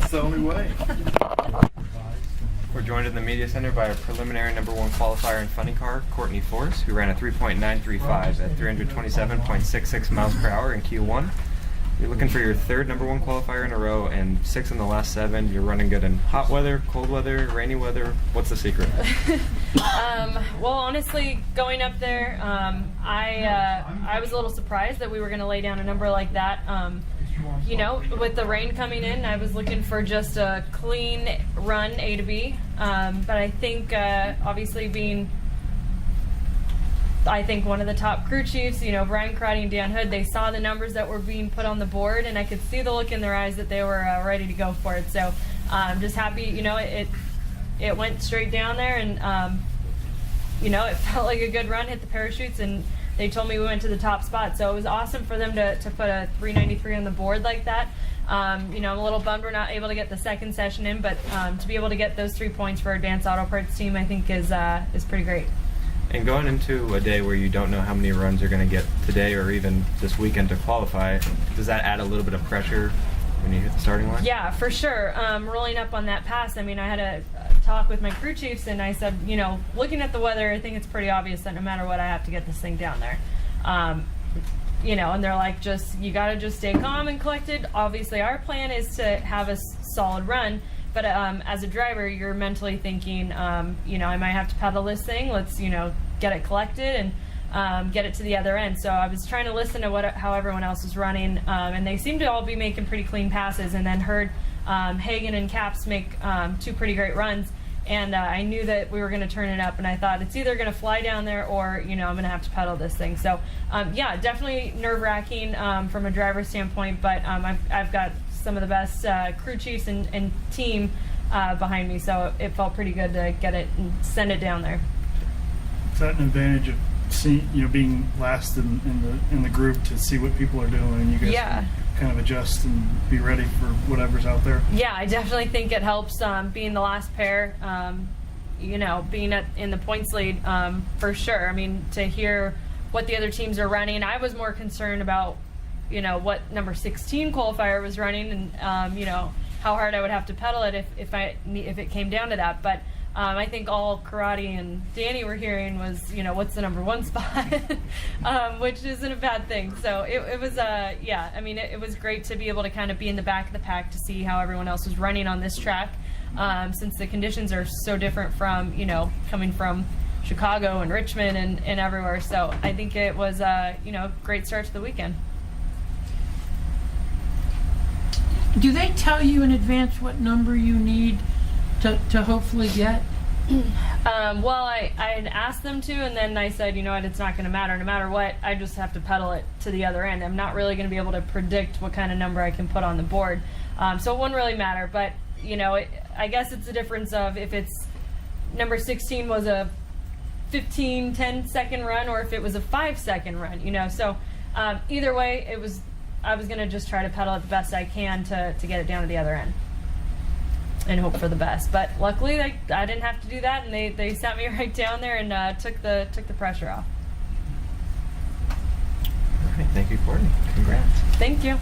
That's the only way. We're joined in the media center by a preliminary number 1 qualifier in funny car, Courtney Fortce, who ran a 3.935 at 327.66 miles per hour in Q1. You're looking for your 3rd number 1 qualifier in a row and 6 in the last 7. You're running good in hot weather, cold weather, rainy weather. What's the secret? Well, honestly, going up there, I was a little surprised that we were going to lay down a number like that. You know, with the rain coming in, I was looking for just a clean run A to B. But I think, obviously, being one of the top crew chiefs, you know, Brian Karate and Dan Hood, they saw the numbers that were being put on the board, and I could see the look in their eyes that they were ready to go for it. So I'm just happy, you know, it went straight down there, and you know, it felt like a good run, hit the parachutes, and they told me we went to the top spot. So it was awesome for them to put a 393 on the board like that. You know, I'm a little bummed we're not able to get the 2nd session in, but to be able to get those 3 points for our Advanced Auto Parts team, I think is pretty great. And going into a day where you don't know how many runs you're going to get today or even this weekend to qualify, does that add a little bit of pressure when you hit the starting line? Yeah, for sure. Rolling up on that pass, I mean, I had a talk with my crew chiefs, and I said, you know, looking at the weather, I think it's pretty obvious that no matter what, I have to get this thing down there. You know, and they're like, you got to just stay calm and collected. Obviously, our plan is to have a solid run, but as a driver, you're mentally thinking, you know, I might have to pedal this thing. Let's, you know, get it collected and get it to the other end. So I was trying to listen to how everyone else was running, and they seemed to all be making pretty clean passes, and then heard Hagen and Caps make 2 pretty great runs, and I knew that we were going to turn it up, and I thought it's either going to fly down there or, you know, I'm going to have to pedal this thing. So yeah, definitely nerve-wracking from a driver's standpoint, but I've got some of the best crew chiefs and team behind me, so it felt pretty good to get it and send it down there. Is that an advantage of being last in the group to see what people are doing, and you guys can kind of adjust and be ready for whatever's out there? Yeah, I definitely think it helps being the last pair, you know, being in the points lead for sure. I mean, to hear what the other teams are running, I was more concerned about, you know, what number 16 qualifier was running, and you know, how hard I would have to pedal it if it came down to that. But I think all Karate and Danny were hearing was, you know, what's the number 1 spot, which isn't a bad thing. So it was, yeah, I mean, it was great to be able to kind of be in the back of the pack to see how everyone else was running on this track, since the conditions are so different from, you know, coming from Chicago and Richmond and everywhere. So I think it was, you know, great start to the weekend. Do they tell you in advance what number you need to hopefully get? Well, I had asked them to, and then I said, you know what, it's not going to matter. No matter what, I just have to pedal it to the other end. I'm not really going to be able to predict what kind of number I can put on the board. So it wouldn't really matter. But, you know, I guess it's a difference of if it's number 16 was a 10-second run or if it was a 5-second run, you know. So either way, I was going to just try to pedal it the best I can to get it down to the other end and hope for the best. But luckily, I didn't have to do that, and they sent me right down there and took the pressure off. All right, thank you, Courtney. Congrats. Thank you.